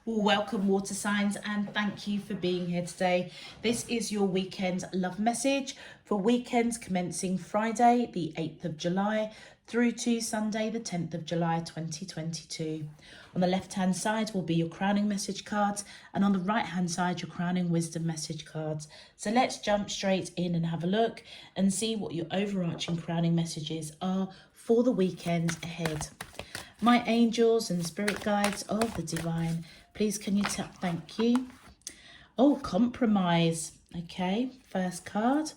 Welcome, water signs, and thank you for being here today. This is your weekend love message for weekends commencing Friday, the 8th of July, through to Sunday, the 10th of July, 2022. On the left-hand side will be your crowning message cards, and on the right-hand side, your crowning wisdom message cards. So let's jump straight in and have a look and see what your overarching crowning messages are for the weekend ahead. My angels and spirit guides of the divine, please can you tap thank you. Oh, compromise. Okay, first card.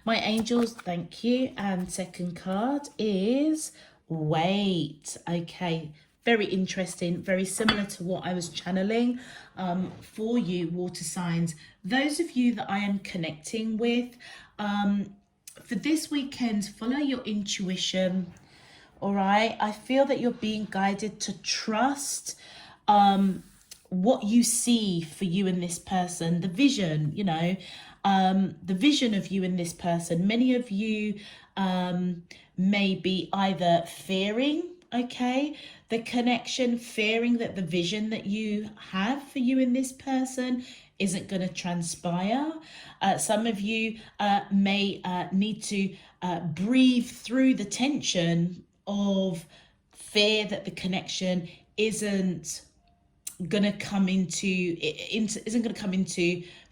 My angels, thank you. And second card is wait. Okay, very interesting, very similar to what I was channeling for you, water signs. Those of you that I am connecting with, for this weekend, follow your intuition. All right, I feel that you're being guided to trust what you see for you and this person, the vision, the vision of you and this person. Many of you may be either fearing, the connection, fearing that the vision that you have for you and this person isn't going to transpire. Some of you may need to breathe through the tension of fear that the connection isn't going to come into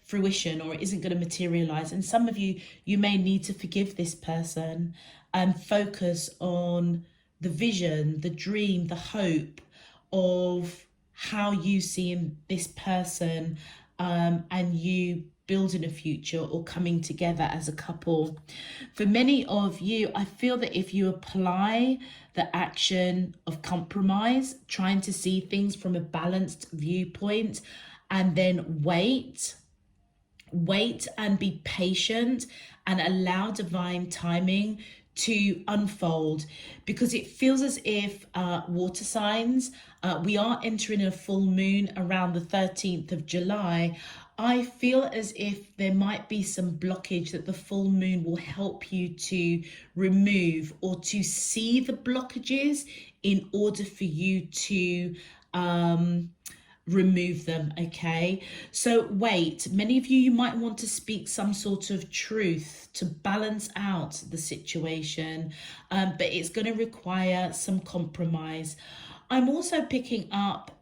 fruition, or it isn't going to materialize. And some of you may need to forgive this person and focus on the vision, the dream, the hope of how you see this person and you building a future or coming together as a couple. For many of you, I feel that if you apply the action of compromise, trying to see things from a balanced viewpoint, and then wait and be patient and allow divine timing to unfold, because it feels as if water signs, we are entering a full moon around the 13th of July. I feel as if there might be some blockage that the full moon will help you to remove, or to see the blockages in order for you to remove them. Okay, so wait, many of you might want to speak some sort of truth to balance out the situation, but it's going to require some compromise. I'm also picking up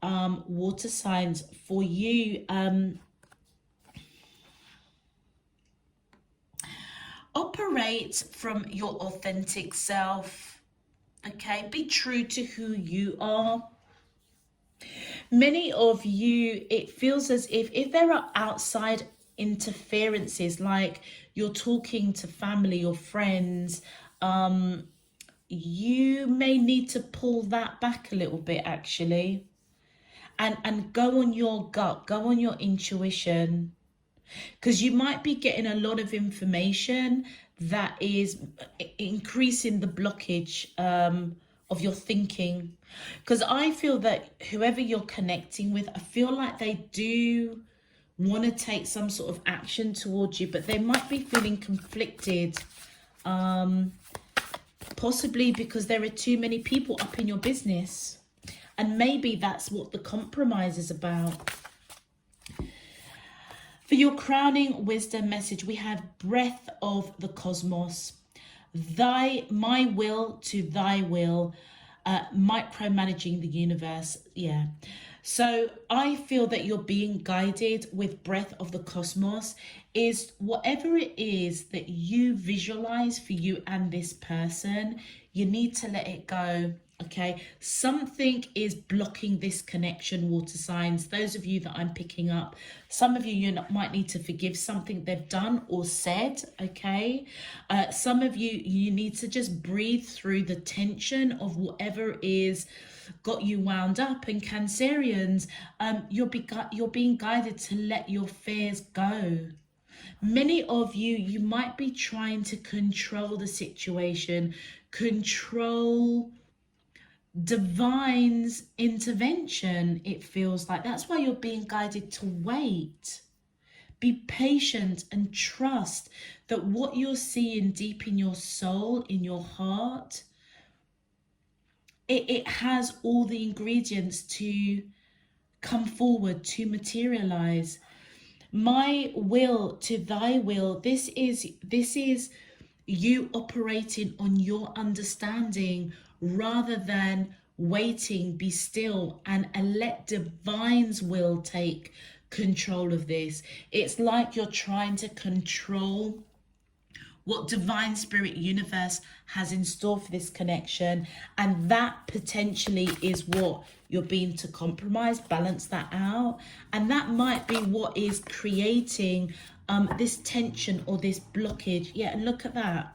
water signs for you. Operate from your authentic self. Okay, be true to who you are. Many of you, it feels as if there are outside interferences, like you're talking to family or friends, you may need to pull that back a little bit, actually, and go on your gut, go on your intuition, because you might be getting a lot of information that is increasing the blockage of your thinking. Because I feel that whoever you're connecting with, I feel like they do want to take some sort of action towards you, but they might be feeling conflicted, possibly because there are too many people up in your business, and maybe that's what the compromise is about. For your crowning wisdom message, we have breath of the cosmos. My will to thy will, micromanaging the universe. Yeah. So I feel that you're being guided with breath of the cosmos is whatever it is that you visualize for you and this person, you need to let it go. Okay, something is blocking this connection, water signs. Those of you that I'm picking up, some of you might need to forgive something they've done or said. Okay, some of you need to just breathe through the tension of whatever is got you wound up. And Cancerians, you're being guided to let your fears go. Many of you might be trying to control the situation, control divine's intervention. It feels like that's why you're being guided to wait, be patient, and trust that what you're seeing deep in your soul, in your heart, it has all the ingredients to come forward to materialize. My will to thy will. This is you operating on your understanding rather than waiting. Be still and let divine's will take control of this. It's like you're trying to control what divine spirit universe has in store for this connection, and that potentially is what you're being to compromise. Balance that out, and that might be what is creating this tension or this blockage. Yeah, and look at that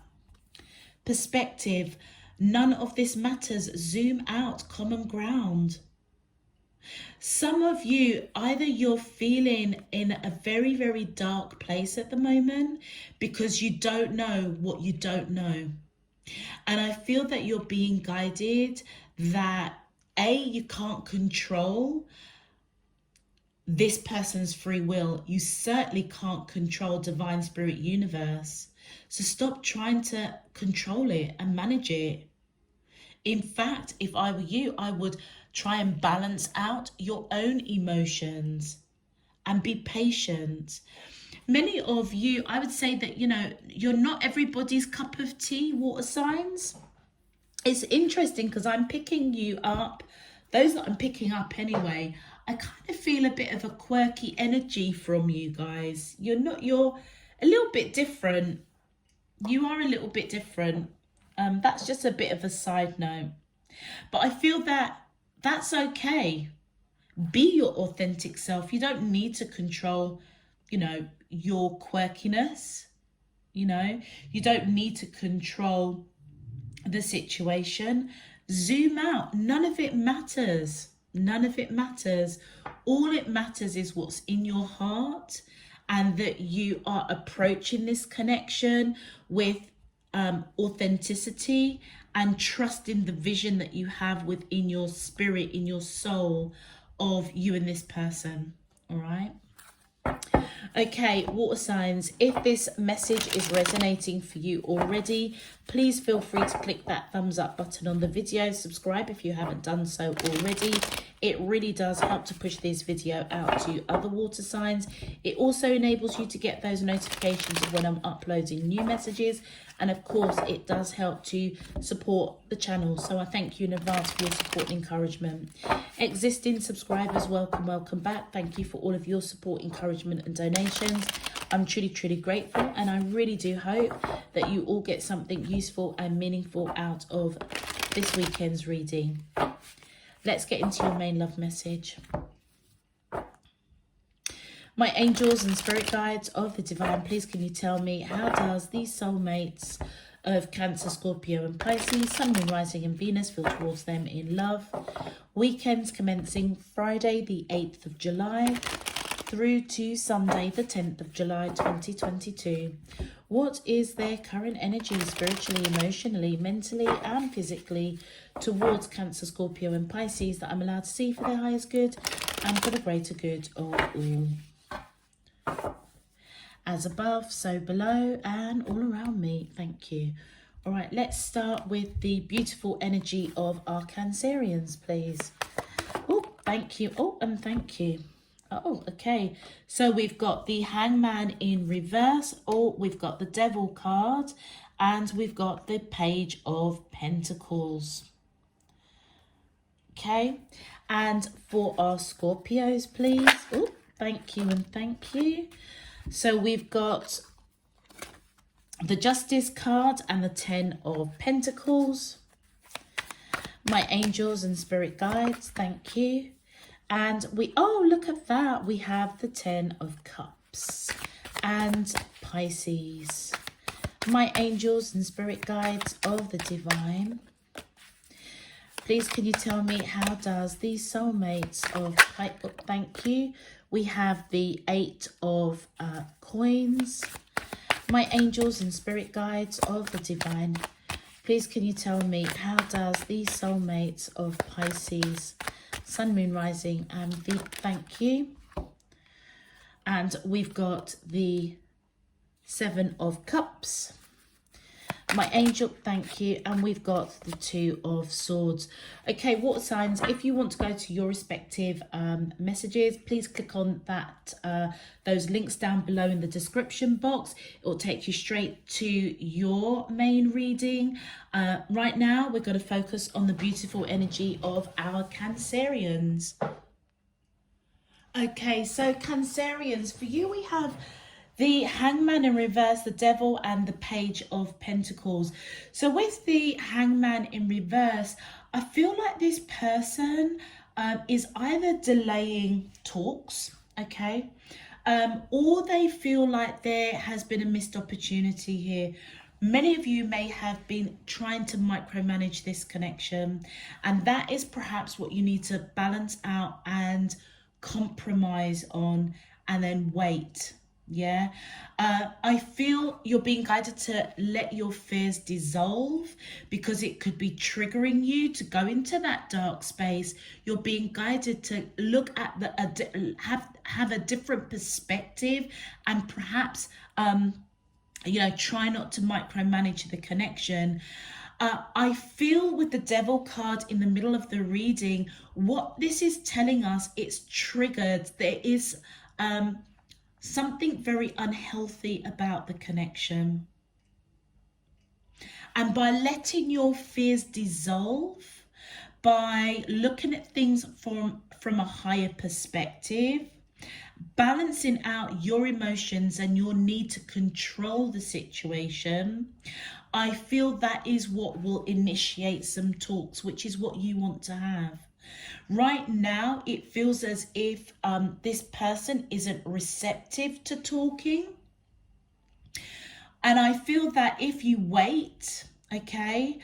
perspective. None of this matters. Zoom out. Common ground. Some of you, either you're feeling in a very, very dark place at the moment because you don't know what you don't know. And I feel that you're being guided that you can't control this person's free will. You certainly can't control divine spirit universe. So stop trying to control it and manage it. In fact, if I were you, I would try and balance out your own emotions and be patient. Many of you, I would say that, you're not everybody's cup of tea, water signs. It's interesting because I'm picking you up, those that I'm picking up anyway, I kind of feel a bit of a quirky energy from you guys. You're a little bit different. You are a little bit different. That's just a bit of a side note. But I feel that that's okay. Be your authentic self. You don't need to control, your quirkiness. You don't need to control the situation. Zoom out. None of it matters. None of it matters. All it matters is what's in your heart, and that you are approaching this connection with authenticity and trust in the vision that you have within your spirit, in your soul, of you and this person. All right. Okay, water signs, if this message is resonating for you already, please feel free to click that thumbs up button on the video. Subscribe if you haven't done so already. It really does help to push this video out to other water signs. It also enables you to get those notifications of when I'm uploading new messages. And of course, it does help to support the channel. So I thank you in advance for your support and encouragement. Existing subscribers, welcome back. Thank you for all of your support, encouragement and donations. I'm truly grateful, and I really do hope that you all get something useful and meaningful out of this weekend's reading. Let's get into your main love message. My angels and spirit guides of the divine, please can you tell me, how does these soulmates of Cancer, Scorpio and Pisces, Sun, Moon, Rising and Venus feel towards them in love? Weekends commencing Friday the 8th of July through to Sunday the 10th of July 2022. What is their current energy spiritually, emotionally, mentally and physically towards Cancer, Scorpio and Pisces that I'm allowed to see for their highest good and for the greater good of all? As above, so below and all around me. Thank you. All right, let's start with the beautiful energy of our Cancerians, please. Oh, thank you. Oh, and thank you. Oh, okay. So we've got the Hangman in reverse. Oh, we've got the Devil card. And we've got the Page of Pentacles. Okay. And for our Scorpios, please. Oh, thank you and thank you. So we've got the Justice card and the 10 of Pentacles. My angels and spirit guides, thank you. And oh, look at that. We have the 10 of Cups and Pisces. My angels and spirit guides of the divine, please can you tell me, how does these soulmates of thank you. We have the 8 of coins. My angels and spirit guides of the divine, please can you tell me, how does these soulmates of Pisces, Sun, Moon, Rising and thank you. And we've got the 7 of Cups. My angel, thank you. And we've got the Two of Swords. Okay, water signs, if you want to go to your respective messages, please click on that those links down below in the description box. It will take you straight to your main reading. Right now, we're going to focus on the beautiful energy of our Cancerians. Okay, so Cancerians, for you we have the Hangman in reverse, the Devil, and the Page of Pentacles. So with the Hangman in reverse, I feel like this person is either delaying talks, okay, or they feel like there has been a missed opportunity here. Many of you may have been trying to micromanage this connection, and that is perhaps what you need to balance out and compromise on, and then wait. Yeah, I feel you're being guided to let your fears dissolve, because it could be triggering you to go into that dark space. You're being guided to look at the have a different perspective, and perhaps you know, try not to micromanage the connection. I feel with the Devil card in the middle of the reading, what this is telling us, it's triggered. There is something very unhealthy about the connection. And by letting your fears dissolve, by looking at things from a higher perspective, balancing out your emotions and your need to control the situation, I feel that is what will initiate some talks, which is what you want to have. Right now, it feels as if this person isn't receptive to talking. And I feel that if you wait, okay,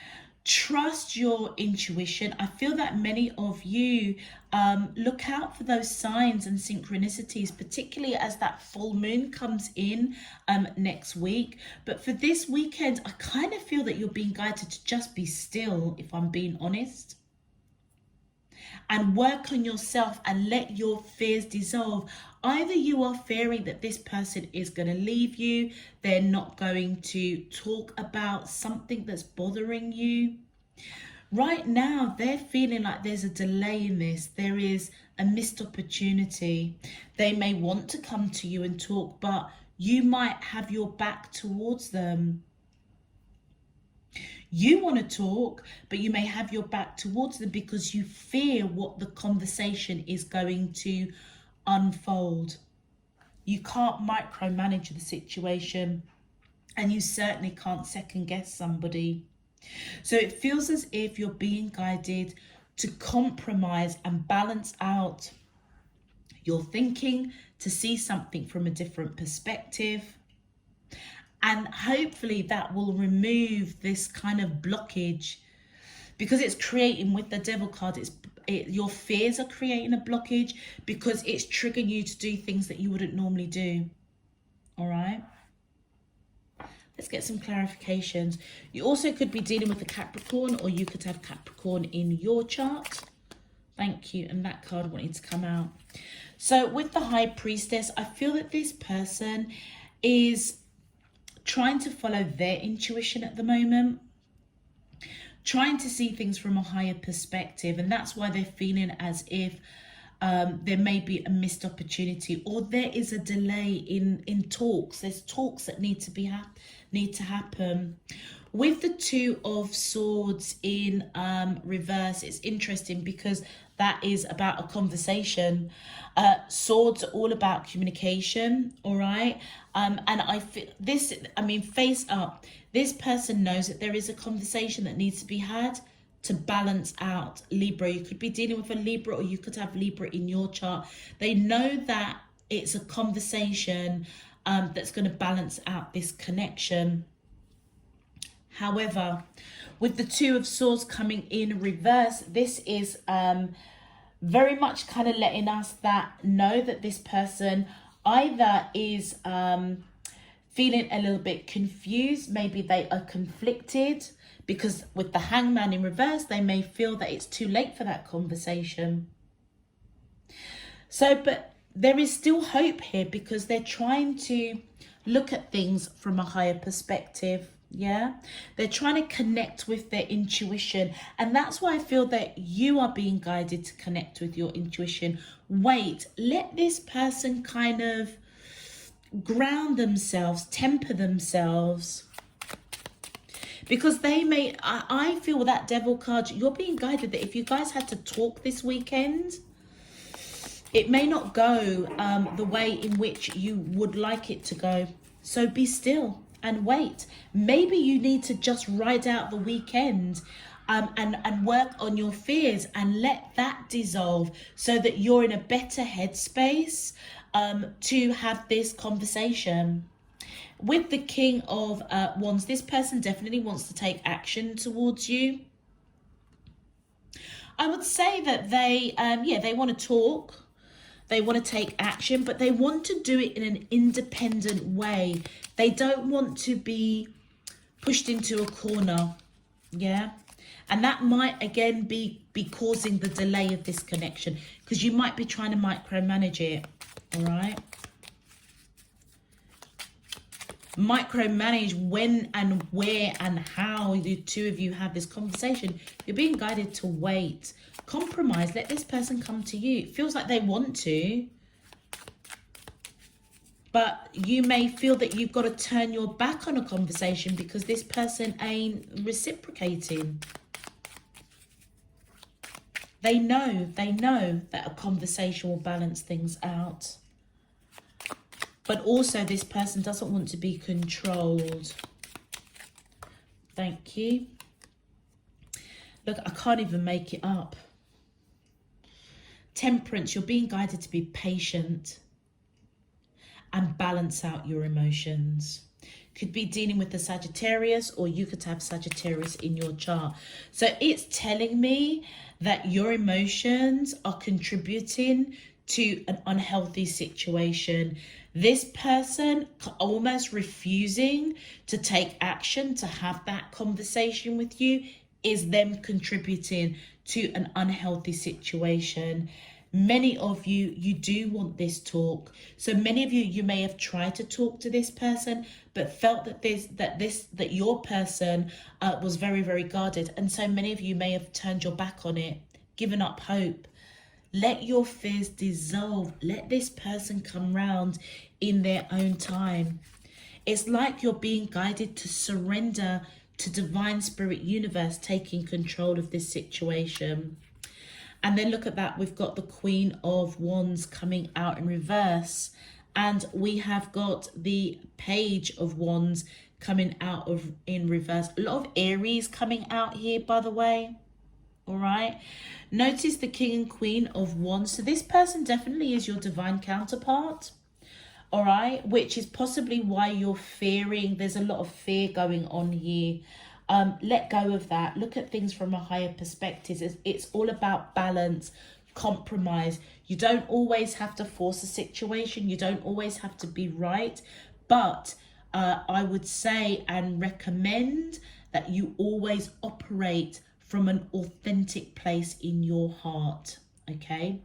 trust your intuition. I feel that many of you look out for those signs and synchronicities, particularly as that full moon comes in next week. But for this weekend, I kind of feel that you're being guided to just be still, if I'm being honest, and work on yourself and let your fears dissolve. Either you are fearing that this person is going to leave you, they're not going to talk about something that's bothering you. Right now, they're feeling like there's a delay in this. There is a missed opportunity. They may want to come to you and talk, but you might have your back towards them. You want to talk, but you may have your back towards them because you fear what the conversation is going to unfold. You can't micromanage the situation, and you certainly can't second guess somebody. So it feels as if you're being guided to compromise and balance out your thinking, to see something from a different perspective. And hopefully that will remove this kind of blockage, because it's creating, with the Devil card, your fears are creating a blockage because it's triggering you to do things that you wouldn't normally do. All right. Let's get some clarifications. You also could be dealing with a Capricorn, or you could have Capricorn in your chart. Thank you. And that card wanted to come out. So with the High Priestess, I feel that this person is trying to follow their intuition at the moment, trying to see things from a higher perspective. And that's why they're feeling as if there may be a missed opportunity, or there is a delay in talks. There's talks that need to happen. With the Two of Swords in reverse, it's interesting because that is about a conversation. Swords are all about communication, all right? And I feel this, I mean, face up, this person knows that there is a conversation that needs to be had to balance out Libra. You could be dealing with a Libra, or you could have Libra in your chart. They know that it's a conversation that's going to balance out this connection. However, with the Two of Swords coming in reverse, this is very much kind of letting us know that this person either is feeling a little bit confused, maybe they are conflicted, because with the Hangman in reverse, they may feel that it's too late for that conversation. So, but there is still hope here, because they're trying to look at things from a higher perspective. Yeah, they're trying to connect with their intuition, and that's why I feel that you are being guided to connect with your intuition. Wait, let this person kind of ground themselves, temper themselves, because they may, I feel that devil card, you're being guided that if you guys had to talk this weekend, it may not go the way in which you would like it to go. So be still and wait. Maybe you need to just ride out the weekend and work on your fears and let that dissolve so that you're in a better headspace to have this conversation. With the King of Wands, this person definitely wants to take action towards you. I would say that they, they want to talk. They want to take action, but they want to do it in an independent way. They don't want to be pushed into a corner. Yeah. And that might, again, be causing the delay of this connection, because you might be trying to micromanage it. All right. Micromanage when and where and how the two of you have this conversation. You're being guided to wait. Compromise. Let this person come to you. It feels like they want to, but you may feel that you've got to turn your back on a conversation because this person ain't reciprocating. They know that a conversation will balance things out. But also this person doesn't want to be controlled. Thank you. Look, I can't even make it up. Temperance, you're being guided to be patient and balance out your emotions. Could be dealing with the Sagittarius, or you could have Sagittarius in your chart. So it's telling me that your emotions are contributing to an unhealthy situation. This person almost refusing to take action to have that conversation with you is them contributing to an unhealthy situation. Many of you, you do want this talk. So many of you, you may have tried to talk to this person, but felt that your person was very, very guarded. And so many of you may have turned your back on it, given up hope. Let your fears dissolve. Let this person come round in their own time. It's like you're being guided to surrender to divine spirit universe taking control of this situation. And then look at that. We've got the Queen of Wands coming out in reverse. And we have got the Page of Wands coming out in reverse. A lot of Aries coming out here, by the way. All right. Notice the King and Queen of Wands. So this person definitely is your divine counterpart. All right. Which is possibly why you're fearing. There's a lot of fear going on here. Let go of that. Look at things from a higher perspective. It's all about balance, compromise. You don't always have to force a situation. You don't always have to be right. But I would say and recommend that you always operate from an authentic place in your heart. Okay.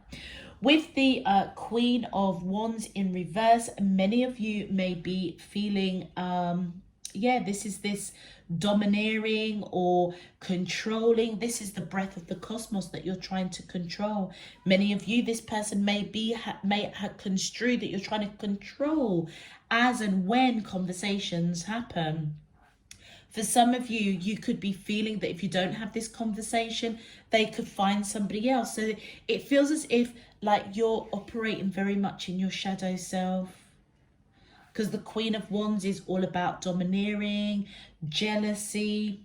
With the Queen of Wands in reverse, many of you may be feeling, this is this domineering or controlling. This is the breath of the cosmos that you're trying to control. Many of you, this person may have construed that you're trying to control as and when conversations happen. For some of you, you could be feeling that if you don't have this conversation, they could find somebody else. So it feels as if like you're operating very much in your shadow self. Because the Queen of Wands is all about domineering, jealousy,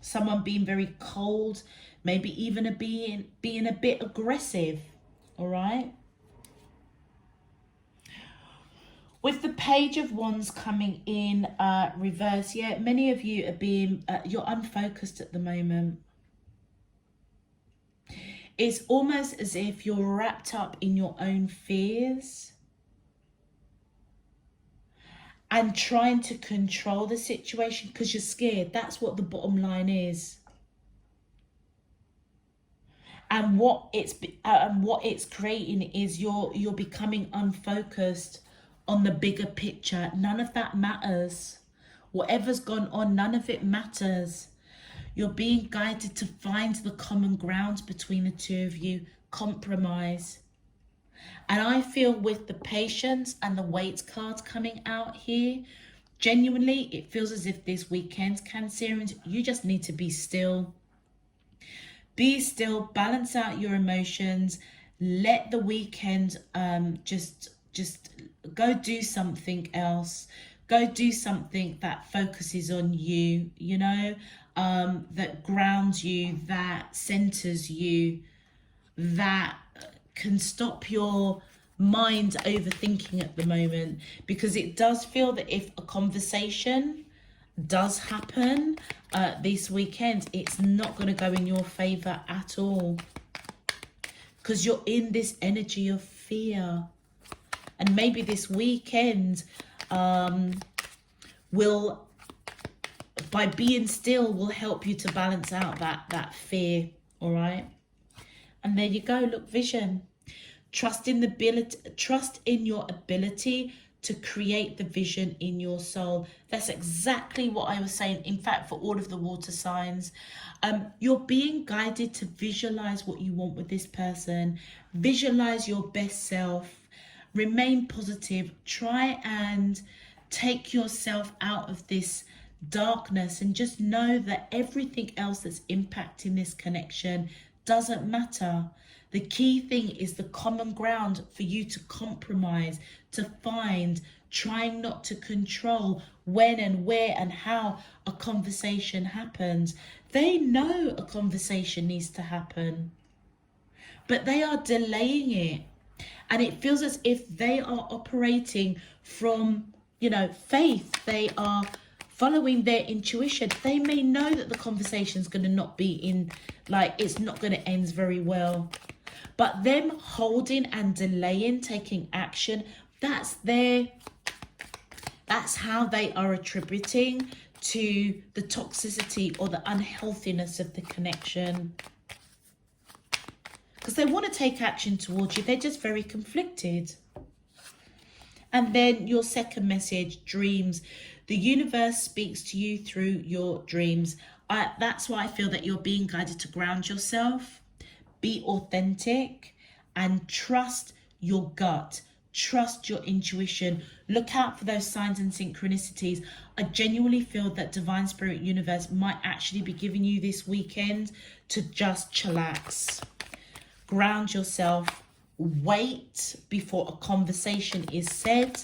someone being very cold, maybe even being a bit aggressive. All right. With the Page of Wands coming in reverse, many of you are being, you're unfocused at the moment. It's almost as if you're wrapped up in your own fears and trying to control the situation because you're scared. That's what the bottom line is. And what it's creating is you're becoming unfocused on the bigger picture. None of that matters. Whatever's gone on, none of it matters. You're being guided to find the common ground between the two of you. Compromise. And I feel with the patience and the weight card coming out here, genuinely, it feels as if this weekend, Cancerians, you just need to be still. Be still, balance out your emotions. Let the weekend just go do something else. Go do something that focuses on you, you know, that grounds you, that centers you, that can stop your mind overthinking at the moment. Because it does feel that if a conversation does happen this weekend, it's not going to go in your favor at all. Because you're in this energy of fear. And maybe this weekend will, by being still, will help you to balance out that fear. All right. And there you go. Look, vision. Trust in your ability to create the vision in your soul. That's exactly what I was saying. In fact, for all of the water signs, you're being guided to visualize what you want with this person. Visualize your best self. Remain positive. Try and take yourself out of this darkness and just know that everything else that's impacting this connection doesn't matter. The key thing is the common ground for you to compromise, to find, trying not to control when and where and how a conversation happens. They know a conversation needs to happen, but they are delaying it. And it feels as if they are operating from, you know, faith. They are following their intuition. They may know that the conversation's going to not be in, like, it's not going to end very well. But them holding and delaying, taking action, that's how they are attributing to the toxicity or the unhealthiness of the connection. Because they want to take action towards you. They're just very conflicted. And then your second message, dreams. The universe speaks to you through your dreams. That's why I feel that you're being guided to ground yourself, be authentic, and trust your gut. Trust your intuition. Look out for those signs and synchronicities. I genuinely feel that Divine Spirit Universe might actually be giving you this weekend to just chillax. Ground yourself. Wait before a conversation is said.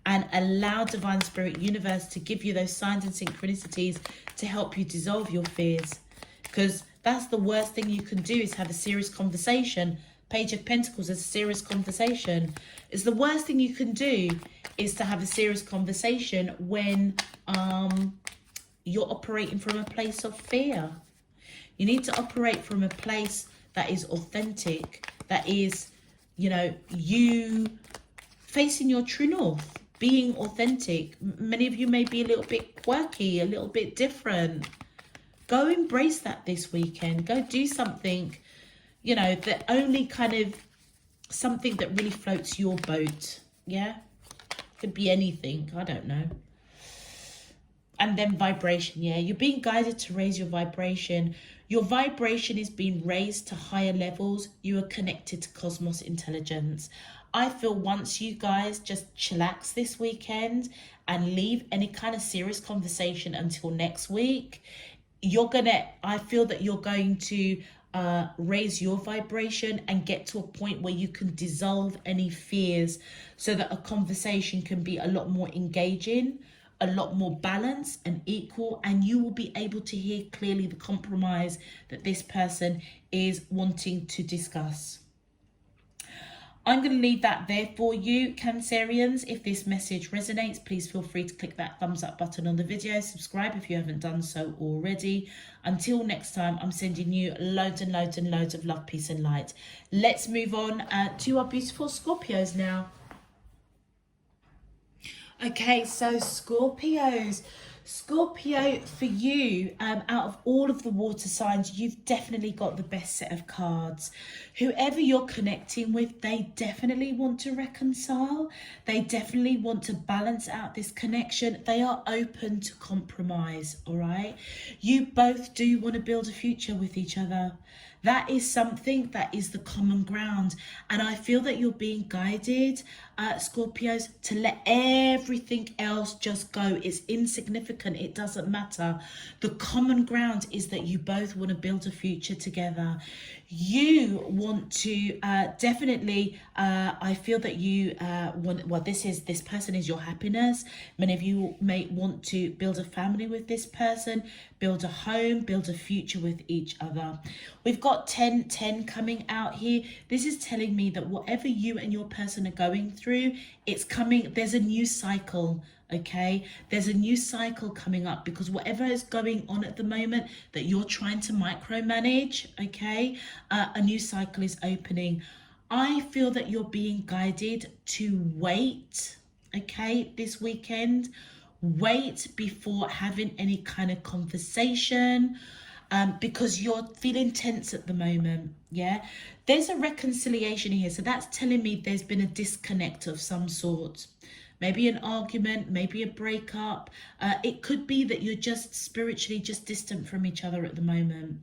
And allow Divine Spirit Universe to give you those signs and synchronicities to help you dissolve your fears. Because that's the worst thing you can do, is have a serious conversation. Page of Pentacles is a serious conversation. It's the worst thing you can do is to have a serious conversation when you're operating from a place of fear. You need to operate from a place that is authentic, that is, you know, you facing your true north, being authentic. Many of you may be a little bit quirky, a little bit different. Go embrace that this weekend. Go do something, you know, that only kind of something that really floats your boat. Yeah, could be anything, I don't know. And then vibration. Yeah, you're being guided to raise your vibration. Your vibration is being raised to higher levels. You are connected to cosmos intelligence. I feel once you guys just chillax this weekend and leave any kind of serious conversation until next week, I feel that you're going to raise your vibration and get to a point where you can dissolve any fears so that a conversation can be a lot more engaging, a lot more balanced and equal, and you will be able to hear clearly the compromise that this person is wanting to discuss. I'm going to leave that there for you, Cancerians. If this message resonates, please feel free to click that thumbs up button on the video. Subscribe if you haven't done so already. Until next time, I'm sending you loads and loads and loads of love, peace and light. Let's move on to our beautiful Scorpios now. Okay, so Scorpios. Scorpio, for you, out of all of the water signs, you've definitely got the best set of cards. Whoever you're connecting with, they definitely want to reconcile. They definitely want to balance out this connection. They are open to compromise, all right? You both do want to build a future with each other. That is something that is the common ground. And I feel that you're being guided, Scorpios, to let everything else just go. It's insignificant. It doesn't matter. The common ground is that you both want to build a future together. You want to definitely, I feel that you want, well, this person is your happiness. Many of you may want to build a family with this person, build a home, build a future with each other. We've got 10-10 coming out here. This is telling me that whatever you and your person are going through, it's coming, there's a new cycle. Okay, there's a new cycle coming up, because whatever is going on at the moment that you're trying to micromanage, okay, a new cycle is opening. I feel that you're being guided to wait, okay, this weekend. Wait before having any kind of conversation, because you're feeling tense at the moment. Yeah, there's a reconciliation here, so that's telling me there's been a disconnect of some sort. Maybe an argument, maybe a breakup. It could be that you're just spiritually just distant from each other at the moment.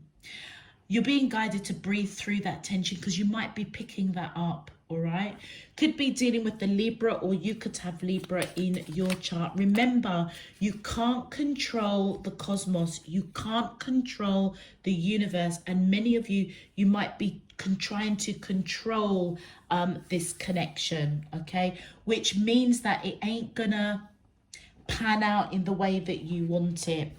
You're being guided to breathe through that tension, because you might be picking that up, all right? Could be dealing with the Libra, or you could have Libra in your chart. Remember, you can't control the cosmos. You can't control the universe. And many of you, you might be trying to control this connection, okay? Which means that it ain't gonna pan out in the way that you want it.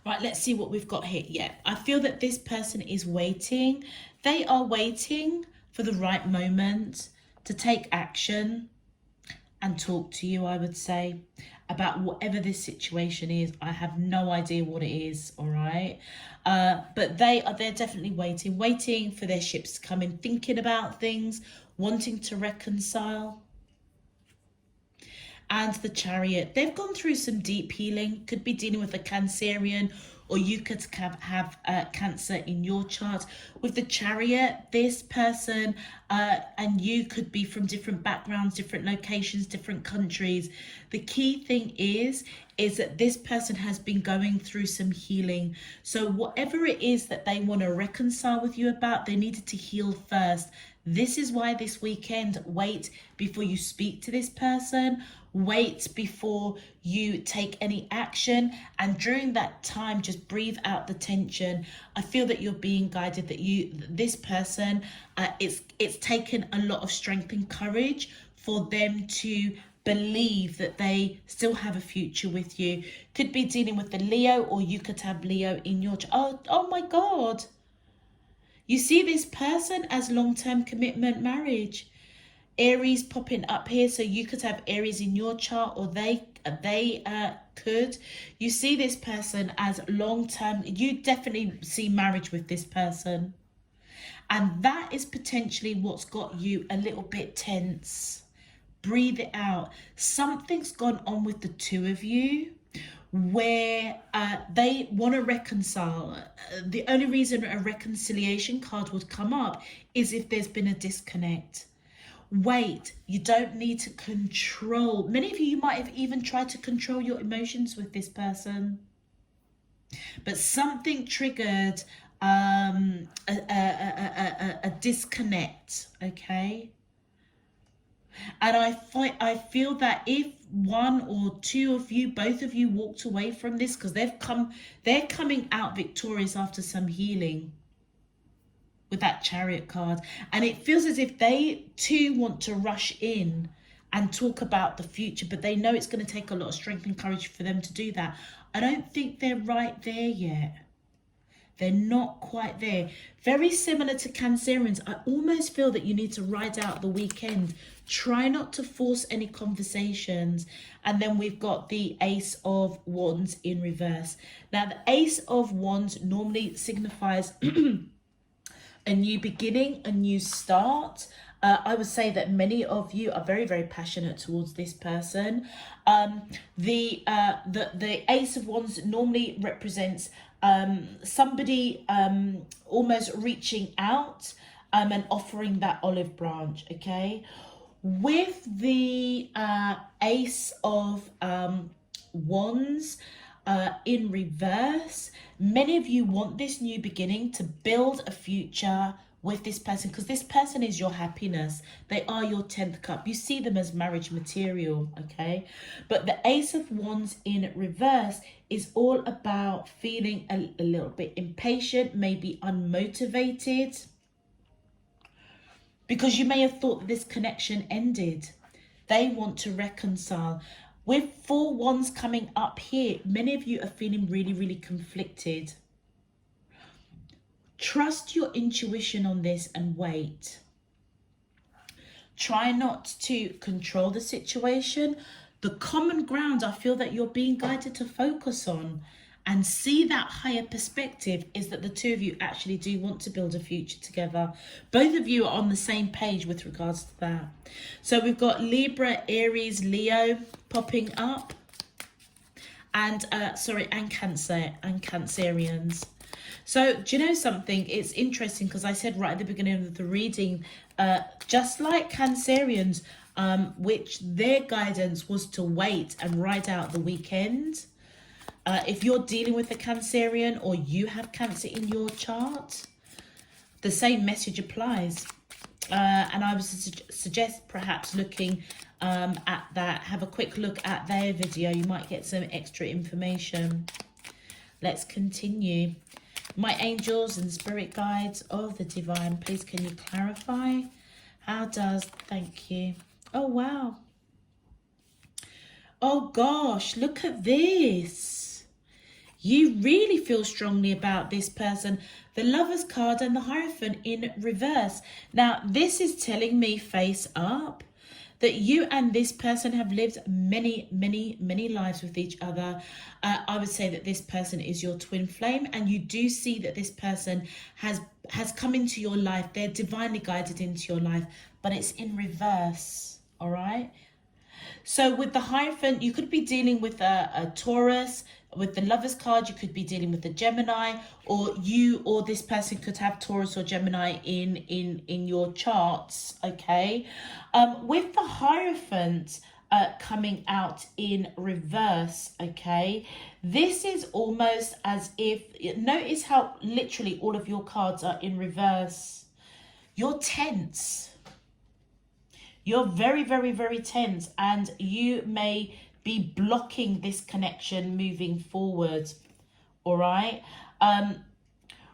Right, let's see what we've got here. Yeah, I feel that this person is waiting. They are waiting for the right moment to take action and talk to you, I would say, about whatever this situation is. I have no idea what it is, all right? But they're definitely waiting for their ships to come in, thinking about things, wanting to reconcile. And the Chariot, they've gone through some deep healing. Could be dealing with a Cancerian, or you could have Cancer in your chart. With the Chariot, this person and you could be from different backgrounds, different locations, different countries. The key thing is that this person has been going through some healing. So whatever it is that they want to reconcile with you about, they needed to heal first. This is why this weekend, wait before you speak to this person. Wait before you take any action, and during that time just breathe out the tension. I feel that you're being guided, that this person, it's taken a lot of strength and courage for them to believe that they still have a future with you. Could be dealing with the Leo, or you could have Leo in your oh my God, you see this person as long-term commitment, marriage. Aries popping up here, so you could have Aries in your chart, or they could. You see this person as long-term. You definitely see marriage with this person, and that is potentially what's got you a little bit tense. Breathe it out. Something's gone on with the two of you where they want to reconcile. The only reason a reconciliation card would come up is if there's been a disconnect. Wait, you don't need to control. Many of you might have even tried to control your emotions with this person, but something triggered a disconnect, okay? And I feel that if one or two of you, both of you, walked away from this, because they're coming out victorious after some healing with that Chariot card, and it feels as if they too want to rush in and talk about the future, but they know it's going to take a lot of strength and courage for them to do that. I don't think they're right there yet. They're not quite there. Very similar to Cancerians. I almost feel that you need to ride out the weekend. Try not to force any conversations. And then we've got the Ace of Wands in reverse. Now, the Ace of Wands normally signifies a new beginning, a new start. I would say that many of you are very, very passionate towards this person. The Ace of Wands normally represents somebody almost reaching out and offering that olive branch, okay? With the Ace of Wands in reverse, many of you want this new beginning to build a future with this person, because this person is your happiness. They are your 10th cup. You see them as marriage material, okay? But the Ace of Wands in reverse is all about feeling a little bit impatient, maybe unmotivated, because you may have thought that this connection ended. They want to reconcile. With 4 wands coming up here, many of you are feeling really, really conflicted. Trust your intuition on this and wait. Try not to control the situation. The common ground I feel that you're being guided to focus on and see that higher perspective is that the two of you actually do want to build a future together. Both of you are on the same page with regards to that. So we've got Libra, Aries, Leo popping up, and Cancer and Cancerians. So do you know something? It's interesting because I said right at the beginning of the reading, just like Cancerians, which their guidance was to wait and ride out the weekend. If you're dealing with a Cancerian or you have Cancer in your chart, the same message applies. And I would suggest perhaps looking at that. Have a quick look at their video. You might get some extra information. Let's continue. My angels and spirit guides of the divine, please can you clarify? How does, thank you. Oh, wow. Oh, gosh, look at this. You really feel strongly about this person. The Lovers card and the Hierophant in reverse. Now, this is telling me face up that you and this person have lived many, many, many lives with each other. I would say that this person is your twin flame, and you do see that this person has come into your life. They're divinely guided into your life, but it's in reverse, all right? So with the Hierophant, you could be dealing with a Taurus. With the Lovers card, you could be dealing with a Gemini, or you or this person could have Taurus or Gemini in your charts, okay? With the Hierophant coming out in reverse, okay, this is almost as if, notice how literally all of your cards are in reverse. You're tense. You're very, very, very tense, and you may be blocking this connection moving forward, all right?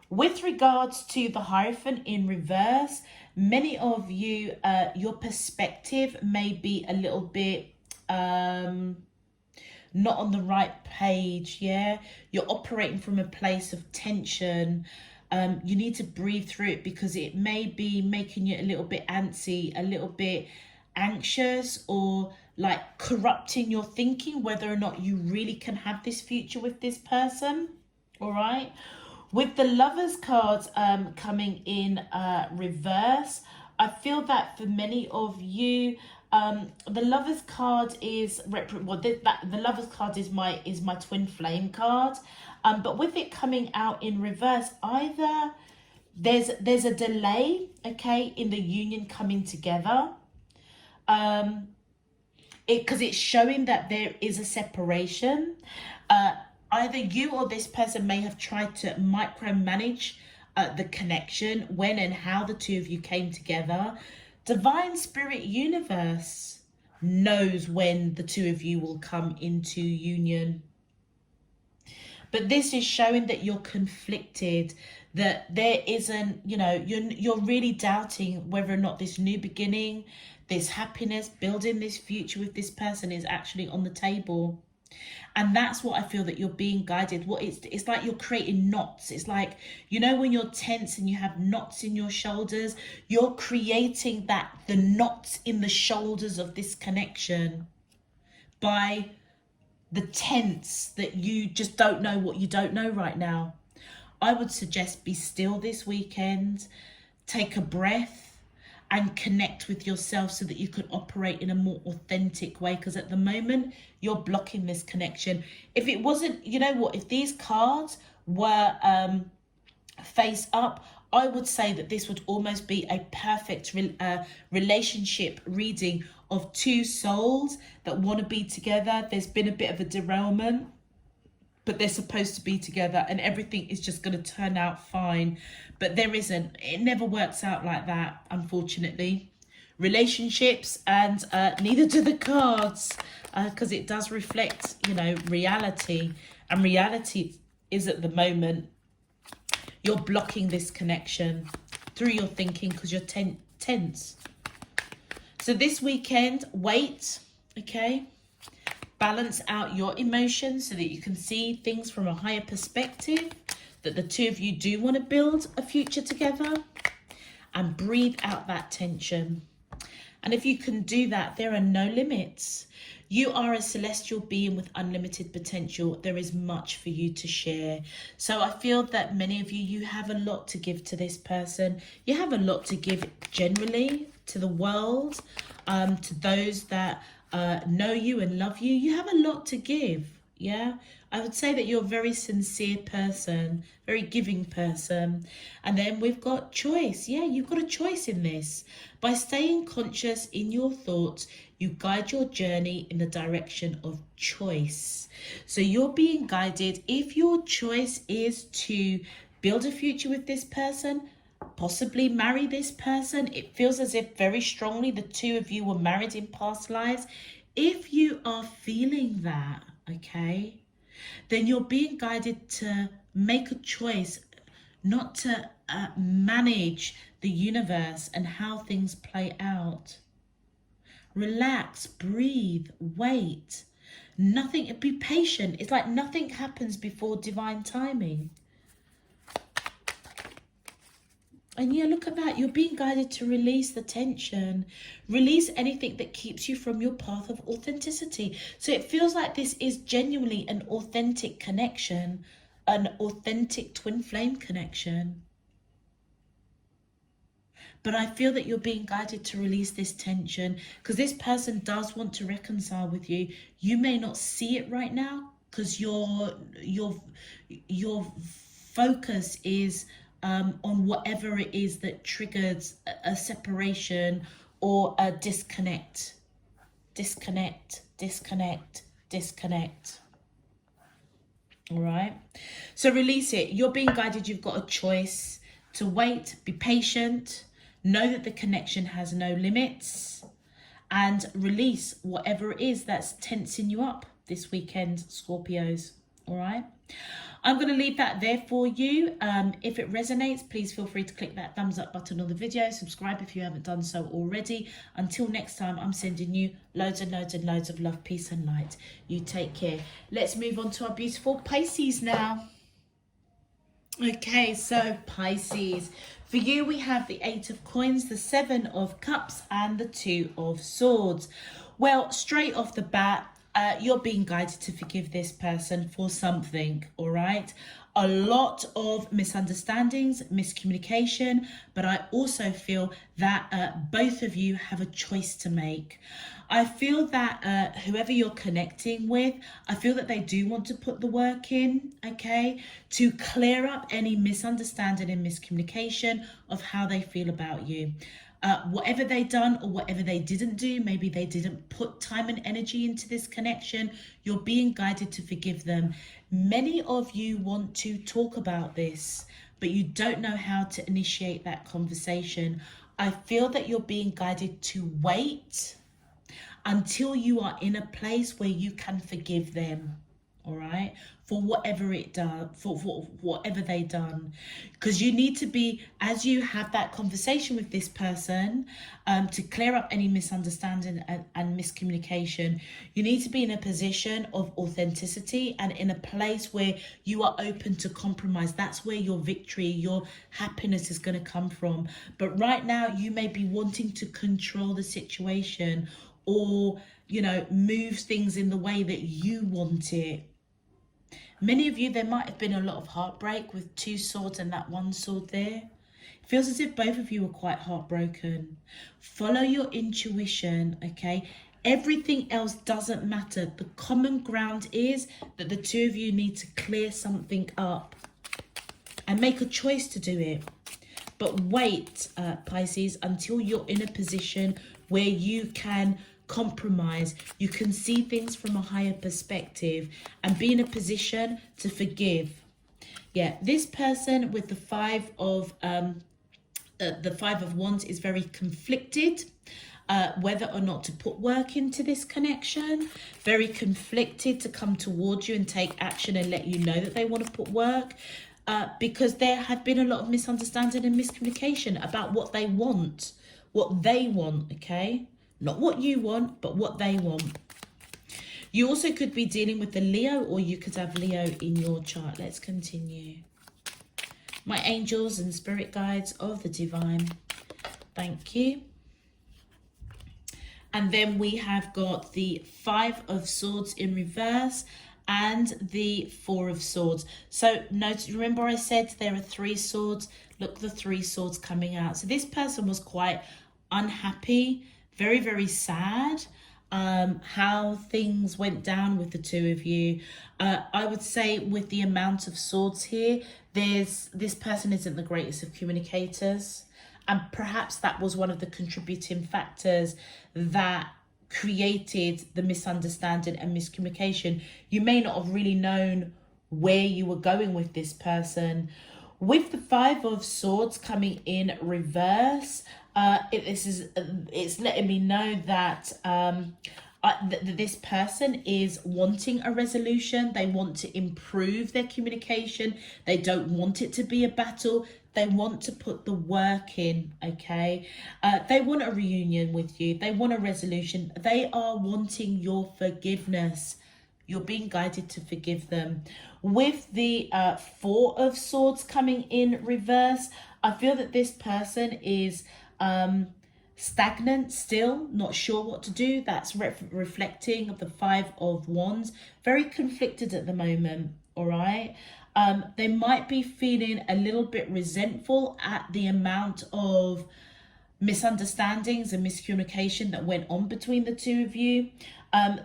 With regards to the Hierophant in reverse, many of you, your perspective may be a little bit not on the right page, yeah? You're operating from a place of tension. You need to breathe through it because it may be making you a little bit antsy, a little bit anxious, or like corrupting your thinking whether or not you really can have this future with this person, all right? With the Lovers cards coming in reverse, I feel that for many of you, the Lovers card is the Lovers card is my twin flame card, but with it coming out in reverse, either there's a delay, okay, in the union coming together, because it's showing that there is a separation. Either you or this person may have tried to micromanage the connection, when and how the two of you came together. Divine Spirit Universe knows when the two of you will come into union. But this is showing that you're conflicted, that there isn't, you're really doubting whether or not this new beginning, this happiness, building this future with this person is actually on the table. And that's what I feel that you're being guided. It's like you're creating knots. It's like, when you're tense and you have knots in your shoulders, you're creating the knots in the shoulders of this connection by the tense that you just don't know what you don't know right now. I would suggest be still this weekend, take a breath, and connect with yourself so that you can operate in a more authentic way. Because at the moment, you're blocking this connection. If it wasn't, you know what, if these cards were face up, I would say that this would almost be a perfect relationship reading of two souls that want to be together. There's been a bit of a derailment, but they're supposed to be together and everything is just going to turn out fine. But there isn't. It never works out like that, unfortunately. Relationships, and neither do the cards, because it does reflect, you know, reality. And reality is at the moment, you're blocking this connection through your thinking because you're tense. So this weekend, wait, okay? Balance out your emotions so that you can see things from a higher perspective, that the two of you do want to build a future together, and breathe out that tension. And if you can do that, there are no limits. You are a celestial being with unlimited potential. There is much for you to share. So I feel that many of you, you have a lot to give to this person. You have a lot to give generally to the world, to those that know you and love you. You have a lot to give. Yeah, I would say that you're a very sincere person, very giving person. And then we've got choice. Yeah, you've got a choice in this. By staying conscious in your thoughts, you guide your journey in the direction of choice. So you're being guided. If your choice is to build a future with this person, possibly marry this person, it feels as if very strongly the two of you were married in past lives. If you are feeling that, okay, then you're being guided to make a choice, not to manage the universe and how things play out. Relax, breathe, wait. Nothing, be patient. It's like nothing happens before divine timing. And yeah, look at that. You're being guided to release the tension. Release anything that keeps you from your path of authenticity. So it feels like this is genuinely an authentic connection, an authentic twin flame connection. But I feel that you're being guided to release this tension because this person does want to reconcile with you. You may not see it right now because your focus is on whatever it is that triggers a separation or a disconnect. Disconnect. All right. So release it. You're being guided. You've got a choice to wait, be patient, know that the connection has no limits, and release whatever it is that's tensing you up this weekend, Scorpios. All right. I'm going to leave that there for you. If it resonates, please feel free to click that thumbs up button on the video. Subscribe if you haven't done so already. Until next time, I'm sending you loads and loads and loads of love, peace and light. You take care. Let's move on to our beautiful Pisces now. Okay, so Pisces. For you, we have the 8 of Coins, the 7 of Cups and the 2 of Swords. Well, straight off the bat, you're being guided to forgive this person for something, all right? A lot of misunderstandings, miscommunication, but I also feel that both of you have a choice to make. I feel that whoever you're connecting with, I feel that they do want to put the work in, okay, to clear up any misunderstanding and miscommunication of how they feel about you. Whatever they done or whatever they didn't do, maybe they didn't put time and energy into this connection, you're being guided to forgive them. Many of you want to talk about this, but you don't know how to initiate that conversation. I feel that you're being guided to wait until you are in a place where you can forgive them, all right, for whatever it does, for whatever they done. Because you need to be, as you have that conversation with this person, to clear up any misunderstanding and miscommunication, you need to be in a position of authenticity and in a place where you are open to compromise. That's where your victory, your happiness is going to come from. But right now, you may be wanting to control the situation or, you know, move things in the way that you want it. Many of you, there might have been a lot of heartbreak with 2 swords and that 1 sword there. Feels as if both of you are quite heartbroken. Follow your intuition, okay? Everything else doesn't matter. The common ground is that the two of you need to clear something up and make a choice to do it. But wait, Pisces, until you're in a position where you can compromise, you can see things from a higher perspective and be in a position to forgive. Yeah, this person with the Five of Wands is very conflicted. Whether or not to put work into this connection, very conflicted to come towards you and take action and let you know that they want to put work, because there have been a lot of misunderstanding and miscommunication about what they want, okay? Not what you want, but what they want. You also could be dealing with the Leo, or you could have Leo in your chart. Let's continue. My angels and spirit guides of the divine, thank you. And then we have got the Five of Swords in reverse and the Four of Swords. So notice, remember I said there are 3 swords? Look, the 3 swords coming out. So this person was quite unhappy, very, very sad how things went down with the two of you. I would say with the amount of swords here, this person isn't the greatest of communicators. And perhaps that was one of the contributing factors that created the misunderstanding and miscommunication. You may not have really known where you were going with this person. With the Five of Swords coming in reverse, it's letting me know that this person is wanting a resolution. They want to improve their communication. They don't want it to be a battle. They want to put the work in, okay? They want a reunion with you. They want a resolution. They are wanting your forgiveness. You're being guided to forgive them. With the Four of Swords coming in reverse, I feel that this person is stagnant still, not sure what to do. That's reflecting of the Five of Wands. Very conflicted at the moment, all right? They might be feeling a little bit resentful at the amount of misunderstandings and miscommunication that went on between the two of you.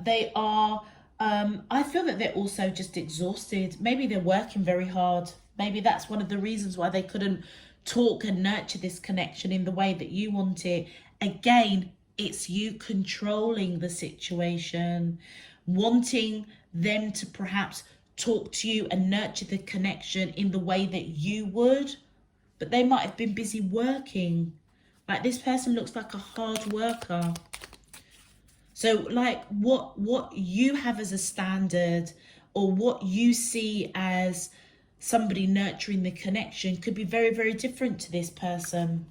They are, I feel that they're also just exhausted. Maybe they're working very hard. Maybe that's one of the reasons why they couldn't talk and nurture this connection in the way that you want it. Again, it's you controlling the situation, wanting them to perhaps talk to you and nurture the connection in the way that you would, but they might have been busy working. Like, this person looks like a hard worker. So like what you have as a standard, or what you see as somebody nurturing the connection, could be very, very different to this person.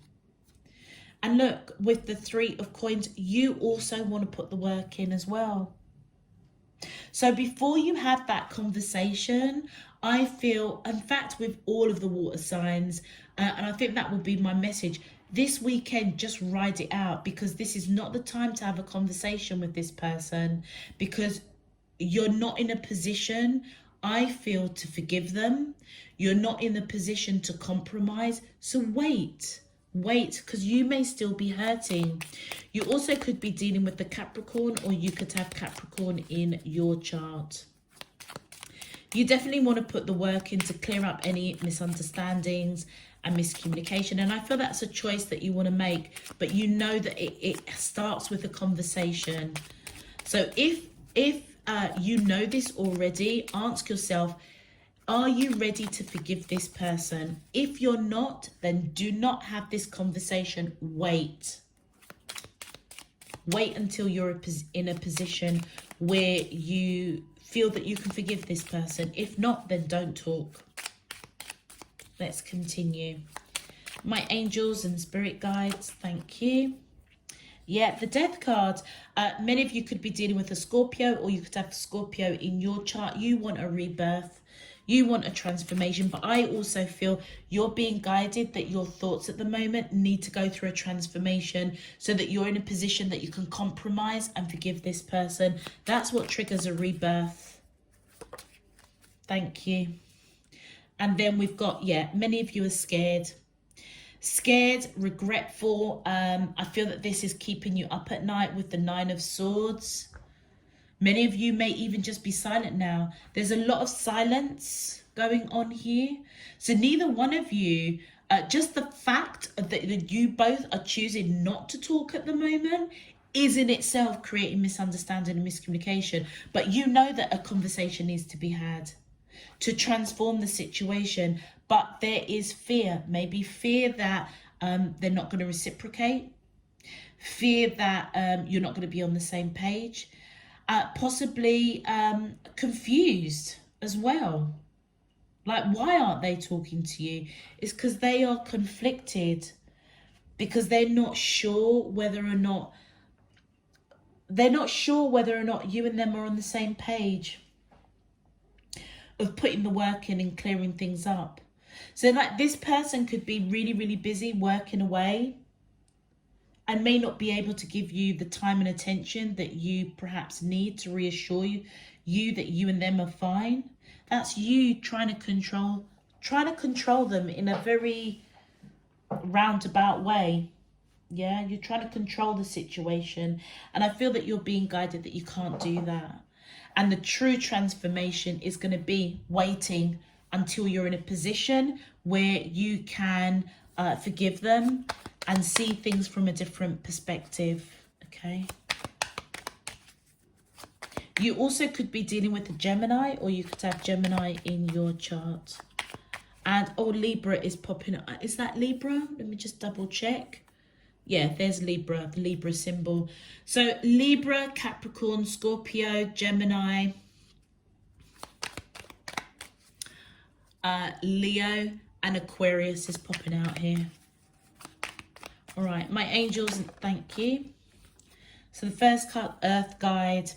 And look, with the Three of Coins, you also want to put the work in as well. So before you have that conversation, I feel, in fact, with all of the water signs, and I think that will be my message, this weekend, just ride it out, because this is not the time to have a conversation with this person, because you're not in a position, I feel, to forgive them. You're not in the position to compromise. So wait, because you may still be hurting. You also could be dealing with the Capricorn, or you could have Capricorn in your chart. You definitely want to put the work in to clear up any misunderstandings and miscommunication. And I feel that's a choice that you want to make, but you know that it starts with a conversation. So if you know this already, ask yourself, are you ready to forgive this person? If you're not, then do not have this conversation. Wait until you're in a position where you feel that you can forgive this person. If not, then don't talk. Let's continue. My angels and spirit guides, thank you. Yeah, the Death card. Many of you could be dealing with a Scorpio, or you could have Scorpio in your chart. You want a rebirth. You want a transformation, but I also feel you're being guided that your thoughts at the moment need to go through a transformation so that you're in a position that you can compromise and forgive this person. That's what triggers a rebirth. Thank you. And then we've got, yeah, many of you are scared. Scared, regretful. I feel that this is keeping you up at night with the Nine of Swords. Many of you may even just be silent now. There's a lot of silence going on here. So neither one of you, just the fact that you both are choosing not to talk at the moment is in itself creating misunderstanding and miscommunication. But you know that a conversation needs to be had to transform the situation. But there is fear, maybe fear that they're not going to reciprocate, fear that you're not going to be on the same page, possibly confused as well. Like, why aren't they talking to you? It's because they are conflicted, because they're not sure whether or not you and them are on the same page of putting the work in and clearing things up. So like, this person could be really, really busy working away and may not be able to give you the time and attention that you perhaps need to reassure you that you and them are fine. That's you trying to control them in a very roundabout way. Yeah, you're trying to control the situation. And I feel that you're being guided that you can't do that. And the true transformation is going to be waiting until you're in a position where you can forgive them and see things from a different perspective. Okay. You also could be dealing with a Gemini, or you could have Gemini in your chart. And oh, Libra is popping up. Is that Libra? Let me just double check. Yeah, there's Libra, the Libra symbol. So Libra, Capricorn, Scorpio, Gemini, Leo, and Aquarius is popping out here. All right, my angels, thank you. So the first card, Earth Guide.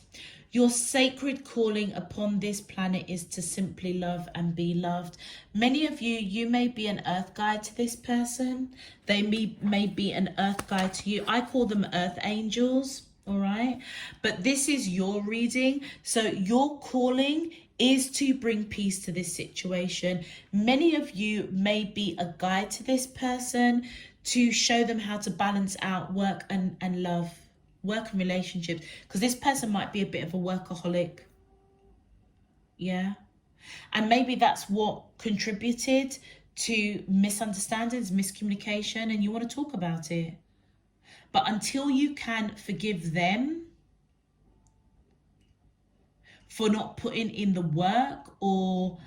Your sacred calling upon this planet is to simply love and be loved. Many of you may be an earth guide to this person. They may be an earth guide to you. I call them earth angels, all right? But this is your reading. So your calling is to bring peace to this situation. Many of you may be a guide to this person to show them how to balance out work and love. Work and relationships, because this person might be a bit of a workaholic. Yeah, and maybe that's what contributed to misunderstandings, miscommunication, and you want to talk about it. But until you can forgive them for not putting in the work, or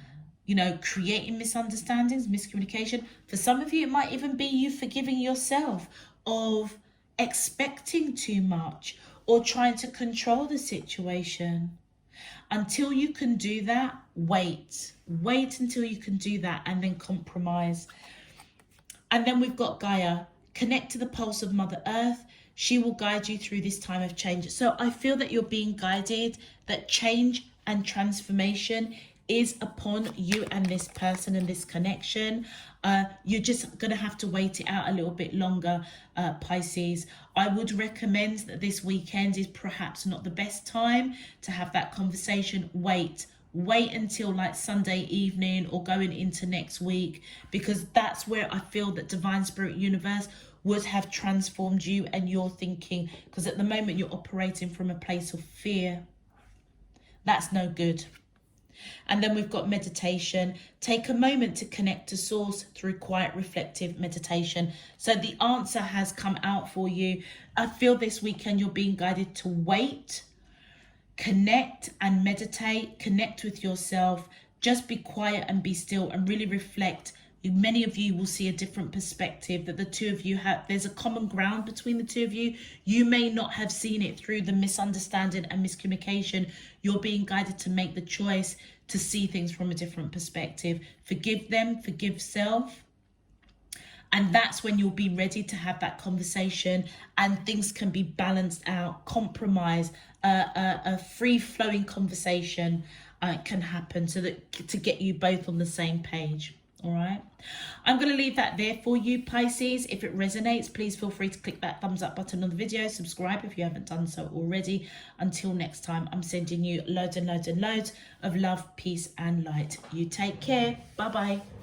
creating misunderstandings, miscommunication, for some of you it might even be you forgiving yourself of expecting too much or trying to control the situation. Until you can do that, wait until you can do that, and then compromise. And then we've got Gaia. Connect to the pulse of Mother Earth. She will guide you through this time of change. So I feel that you're being guided, that change and transformation is upon you and this person and this connection. You're just going to have to wait it out a little bit longer, Pisces. I would recommend that this weekend is perhaps not the best time to have that conversation. Wait until like Sunday evening or going into next week, because that's where I feel that Divine Spirit Universe would have transformed you and your thinking, because at the moment you're operating from a place of fear. That's no good. And then we've got meditation. Take a moment to connect to source through quiet, reflective meditation. So the answer has come out for you. I feel this weekend you're being guided to wait, connect and meditate, connect with yourself. Just be quiet and be still and really reflect. Many of you will see a different perspective that the two of you have. There's a common ground between the two of you. You may not have seen it through the misunderstanding and miscommunication. You're being guided to make the choice to see things from a different perspective. Forgive them, forgive self. And that's when you'll be ready to have that conversation and things can be balanced out, compromise, a free-flowing conversation can happen so that to get you both on the same page. All right, I'm going to leave that there for you, Pisces. If it resonates, please feel free to click that thumbs up button on the video. Subscribe if you haven't done so already. Until next time, I'm sending you loads and loads and loads of love, peace and light. You take care. Bye-bye.